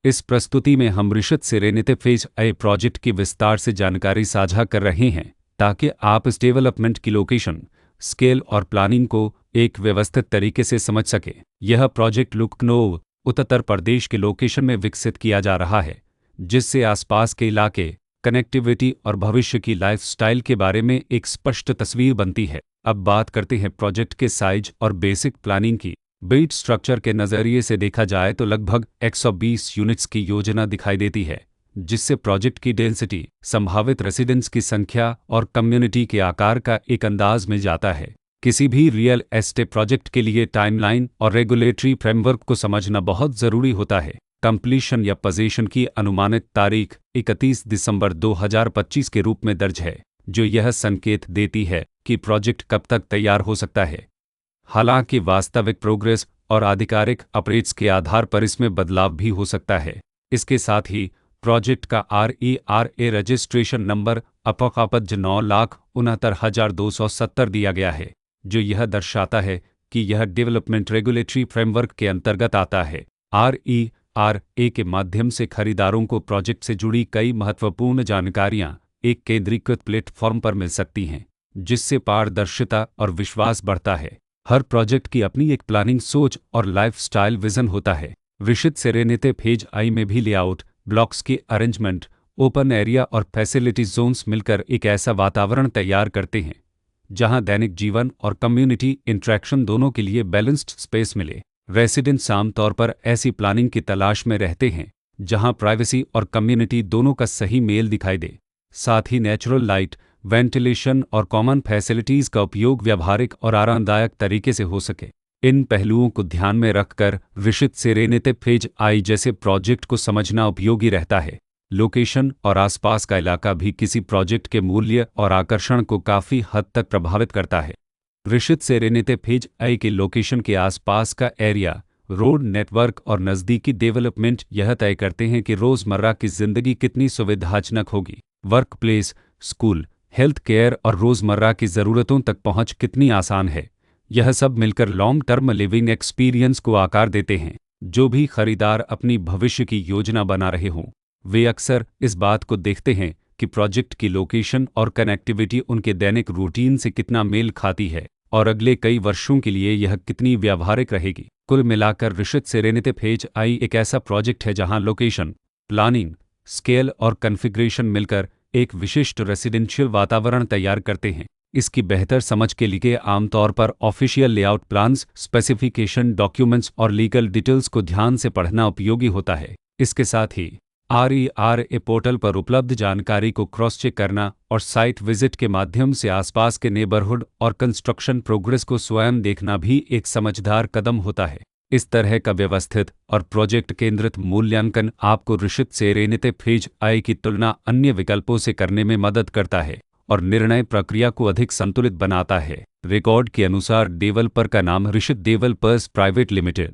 इस प्रस्तुति में हम Rishit serenity phase A project की विस्तार से जानकारी साझा कर रहे हैं ताकि आप इस डेवलपमेंट की लोकेशन, स्केल और प्लानिंग को एक व्यवस्थित तरीके से समझ सकें। यह प्रोजेक्ट लखनऊ, उत्तर प्रदेश के लोकेशन में विकसित किया जा रहा है, जिससे आसपास के इलाके, कनेक्टिविटी और भविष्य की लाइफस्टाइल के बारे में एक स्पष्ट तस्वीर बनती है। अब बात करते हैं प्रोजेक्ट के साइज और बेसिक प्लानिंग की। बिल्ड स्ट्रक्चर के नज़रिए से देखा जाए तो लगभग 120 यूनिट्स की योजना दिखाई देती है, जिससे प्रोजेक्ट की डेंसिटी, संभावित रेसिडेंट्स की संख्या और कम्युनिटी के आकार का एक अंदाज मिल जाता है। किसी भी रियल एस्टेट प्रोजेक्ट के लिए टाइमलाइन और रेगुलेटरी फ्रेमवर्क को समझना बहुत ज़रूरी होता है। कंप्लीशन या पोजीशन की अनुमानित तारीख 31 दिसंबर 2025 के रूप में दर्ज है, जो यह संकेत देती है कि प्रोजेक्ट कब तक तैयार हो सकता है। हालांकि वास्तविक प्रोग्रेस और आधिकारिक अपडेट्स के आधार पर इसमें बदलाव भी हो सकता है। इसके साथ ही प्रोजेक्ट का RERA रजिस्ट्रेशन नंबर अपकापज 9,69,270 दिया गया है, जो यह दर्शाता है कि यह डेवलपमेंट रेगुलेटरी फ्रेमवर्क के अंतर्गत आता है। RERA के माध्यम से खरीदारों को प्रोजेक्ट से जुड़ी कई महत्वपूर्ण जानकारियां एक केंद्रीकृत प्लेटफॉर्म पर मिल सकती हैं, जिससे पारदर्शिता और विश्वास बढ़ता है। हर प्रोजेक्ट की अपनी एक प्लानिंग सोच और लाइफस्टाइल विजन होता है। ऋषित सेरेनिटी फेज आई में भी लेआउट, ब्लॉक्स की अरेंजमेंट, ओपन एरिया और फैसिलिटी जोन्स मिलकर एक ऐसा वातावरण तैयार करते हैं जहां दैनिक जीवन और कम्युनिटी इंटरेक्शन दोनों के लिए बैलेंस्ड स्पेस मिले। रेसिडेंट्स आमतौर पर ऐसी प्लानिंग की तलाश में रहते हैं जहां प्राइवेसी और कम्युनिटी दोनों का सही मेल दिखाई दे। साथ ही नेचुरल लाइट, वेंटिलेशन और कॉमन फैसिलिटीज़ का उपयोग व्यावहारिक और आरामदायक तरीके से हो सके। इन पहलुओं को ध्यान में रखकर ऋषित सेरेनिटी फेज आई जैसे प्रोजेक्ट को समझना उपयोगी रहता है। लोकेशन और आसपास का इलाका भी किसी प्रोजेक्ट के मूल्य और आकर्षण को काफ़ी हद तक प्रभावित करता है। ऋषित सेरेनिटी फेज आई के लोकेशन के आसपास का एरिया, रोड नेटवर्क और नज़दीकी डेवलपमेंट यह तय करते हैं कि रोज़मर्रा की ज़िंदगी कितनी सुविधाजनक होगी। Work place, school, health care और रोज़मर्रा की ज़रूरतों तक पहुंच कितनी आसान है। यह सब मिलकर लॉन्ग टर्म लिविंग एक्सपीरियंस को आकार देते हैं। जो भी खरीदार अपनी भविष्य की योजना बना रहे हों, वे अक्सर इस बात को देखते हैं कि प्रोजेक्ट की लोकेशन और कनेक्टिविटी उनके दैनिक रूटीन से कितना मेल खाती है और अगले कई वर्षों के लिए यह कितनी व्यावहारिक रहेगी। कुल मिलाकर ऋषित सेरेनिटी फेज आई एक ऐसा प्रोजेक्ट है जहां लोकेशन, प्लानिंग, स्केल और कॉन्फ़िगरेशन मिलकर एक विशिष्ट रेसिडेंशियल वातावरण तैयार करते हैं। इसकी बेहतर समझ के लिए आमतौर पर official layout plans, specification documents और लीगल डिटेल्स को ध्यान से पढ़ना उपयोगी होता है। इसके साथ ही RERA पोर्टल पर उपलब्ध जानकारी को क्रॉस चेक करना और साइट विजिट के माध्यम से आसपास के नेबरहुड और कंस्ट्रक्शन प्रोग्रेस को स्वयं देखना भी एक समझदार कदम होता है। इस तरह का व्यवस्थित और प्रोजेक्ट केंद्रित मूल्यांकन आपको ऋषित सेरेनिटी फेज आई की तुलना अन्य विकल्पों से करने में मदद करता है और निर्णय प्रक्रिया को अधिक संतुलित बनाता है। रिकॉर्ड के अनुसार डेवलपर का नाम ऋषित डेवलपर्स प्राइवेट लिमिटेड